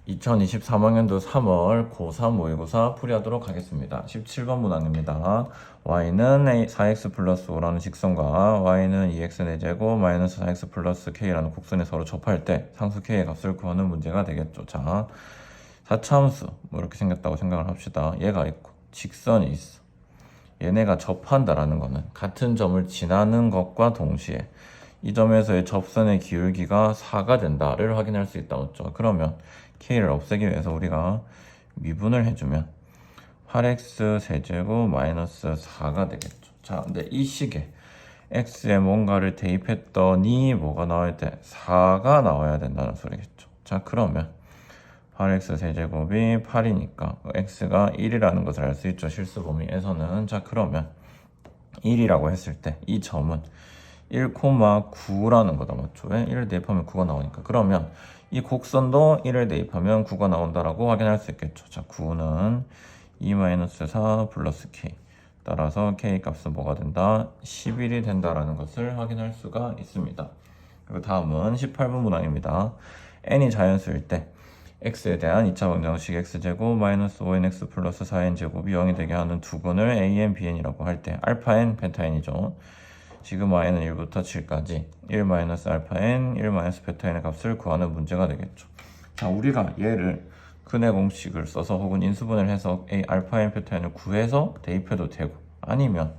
2023학년도 3월 고3 모의고사 풀이하도록 하겠습니다. 17번 문항입니다. y는 4x 플러스 5라는 직선과 y는 2x 4제곱 마이너스 4x 플러스 k라는 곡선이 서로 접할 때 상수 k의 값을 구하는 문제가 되겠죠. 자, 4차함수 뭐 이렇게 생겼다고 생각을 합시다. 얘가 있고 직선이 있어. 얘네가 접한다라는 거는 같은 점을 지나는 것과 동시에 이 점에서의 접선의 기울기가 4가 된다를 확인할 수 있다. 맞죠? 그러면 k를 없애기 위해서 우리가 미분을 해주면 8x 세제곱 마이너스 4가 되겠죠. 자, 근데 이 식에 x에 뭔가를 대입했더니 뭐가 나와야 돼? 4가 나와야 된다는 소리겠죠. 자, 그러면 8x 세제곱이 8이니까 x가 1이라는 것을 알 수 있죠. 실수 범위에서는. 자, 그러면 1이라고 했을 때 이 점은 1,9라는 거다. 맞죠? 왜? 1을 대입하면 9가 나오니까. 그러면 이 곡선도 1을 대입하면 9가 나온다라고 확인할 수 있겠죠. 자, 9는 2-4 플러스 k. 따라서 k 값은 뭐가 된다? 11이 된다라는 것을 확인할 수가 있습니다. 그리고 다음은 18번 문항입니다. n이 자연수일 때 x에 대한 2차 방정식 x제곱 마이너스 5nx 플러스 4n제곱이 0이 되게 하는 두근을 an, bn이라고 할 때 알파 n, 베타 n이죠. 지금 y는 1부터 7까지 1-알파-n, 1-베타-n의 값을 구하는 문제가 되겠죠. 자, 우리가 얘를 근의 공식을 써서 혹은 인수분해를 해서 a, 알파-n, 베타-n을 구해서 대입해도 되고 아니면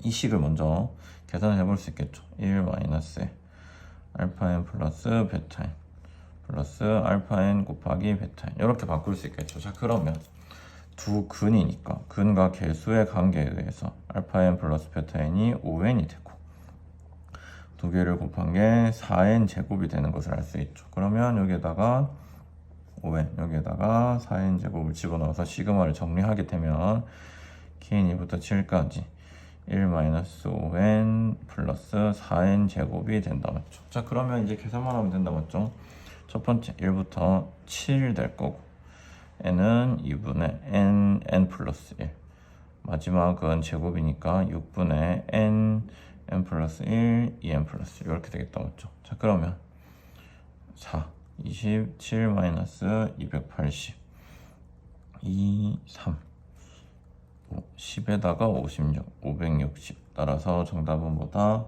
이 식을 먼저 계산을 해볼 수 있겠죠. 1-알파-n 플러스 베타-n 플러스 알파-n 곱하기 베타-n 이렇게 바꿀 수 있겠죠. 자, 그러면 두 근이니까 근과 개수의 관계에 의해서 알파-n 플러스 베타-n이 5n이 되고 두 개를 곱한 게 4n 제곱이 되는 것을 알 수 있죠. 그러면 여기에다가 5n 여기에다가 4n 제곱을 집어넣어서 시그마를 정리하게 되면 k는 2부터 7까지 1-5n 플러스 4n 제곱이 된다. 맞죠? 자, 그러면 이제 계산만 하면 된다. 맞죠? 첫 번째 1부터 7 될 거고 n은 2분의 n 플러스 1 마지막은 제곱이니까 6분의 n 플러스 1 2n 플러스 1 이렇게 되겠다. 맞죠? 자, 그러면 4 27 마이너스 280 2 3 10에다가 56 560 따라서 정답은 뭐다?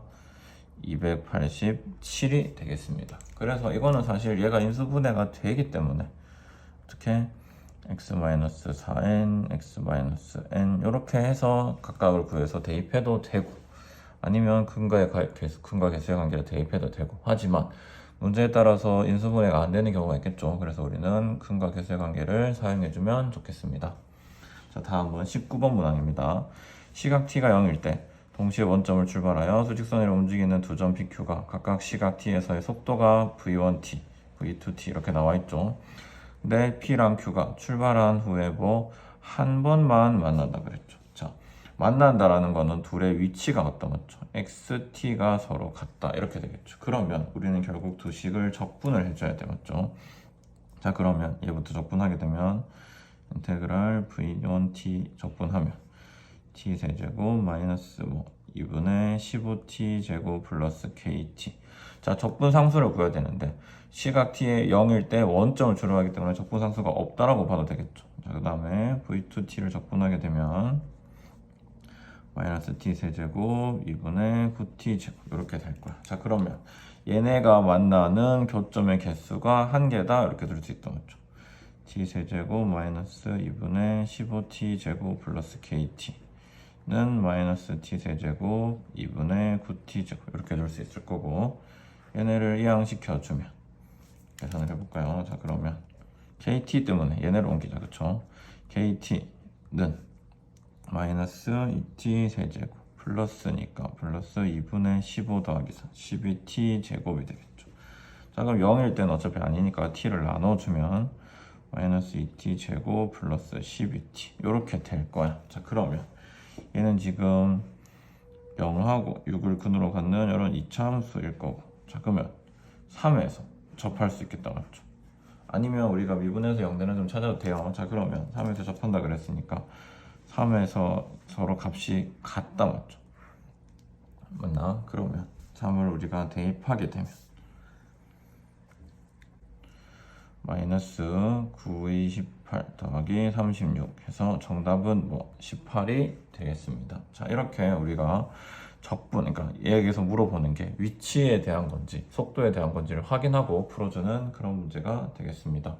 287이 되겠습니다. 그래서 이거는 사실 얘가 인수분해가 되기 때문에 어떻게 x-4n, x-n 이렇게 해서 각각을 구해서 대입해도 되고 아니면 근과 개수의 관계를 대입해도 되고 하지만 문제에 따라서 인수분해가 안 되는 경우가 있겠죠. 그래서 우리는 근과 개수의 관계를 사용해주면 좋겠습니다. 자, 다음은 19번 문항입니다. 시각 t가 0일 때 동시에 원점을 출발하여 수직선으로 움직이는 두 점 PQ가 각각 시각 t에서의 속도가 v1t, v2t 이렇게 나와 있죠. 근데 P랑 Q가 출발한 후에 뭐 한 번만 만난다 그랬죠. 자, 만난다라는 거는 둘의 위치가 같다. 맞죠? XT가 서로 같다. 이렇게 되겠죠. 그러면 우리는 결국 두 식을 적분을 해줘야 돼. 맞죠? 자, 그러면 얘부터 적분하게 되면 인테그랄 V1T 적분하면 T 세제곱 마이너스 뭐 2분의 15T 제곱 플러스 KT. 자, 적분 상수를 구해야 되는데 시각 t의 0일 때 원점을 출발하기 때문에 적분 상수가 없다라고 봐도 되겠죠. 자, 그 다음에 v2t를 적분하게 되면 마이너스 t 세제곱 2분의 9t 제곱 이렇게 될 거야. 자, 그러면 얘네가 만나는 교점의 개수가 한 개다 이렇게 들 수 있다. 맞죠? t 세제곱 마이너스 2분의 15t 제곱 플러스 kt는 마이너스 t 세제곱 2분의 9t 제곱 이렇게 줄 수 있을 거고 얘네를 이항시켜주면 계산을 해볼까요? 자, 그러면 KT 때문에 얘네를 옮기자. 그쵸? KT는 마이너스 2T 세제곱 플러스니까 플러스 2분의 15 더하기 4 12T 제곱이 되겠죠. 자, 그럼 0일 때는 어차피 아니니까 T를 나눠주면 마이너스 2T 제곱 플러스 12T 이렇게 될 거야. 자, 그러면 얘는 지금 0하고 6을 근으로 갖는 이런 이차함수일 거고 자, 그러면 3에서 접할 수 있겠다. 맞죠? 아니면 우리가 미분해서 0되는 좀 찾아도 돼요. 자, 그러면 3에서 접한다 그랬으니까 3에서 서로 값이 같다. 맞죠? 맞나? 그러면 3을 우리가 대입하게 되면 마이너스 928 더하기 36 해서 정답은 뭐 18이 되겠습니다. 자, 이렇게 우리가 적분, 그러니까 여기서 물어보는 게 위치에 대한 건지 속도에 대한 건지를 확인하고 풀어주는 그런 문제가 되겠습니다.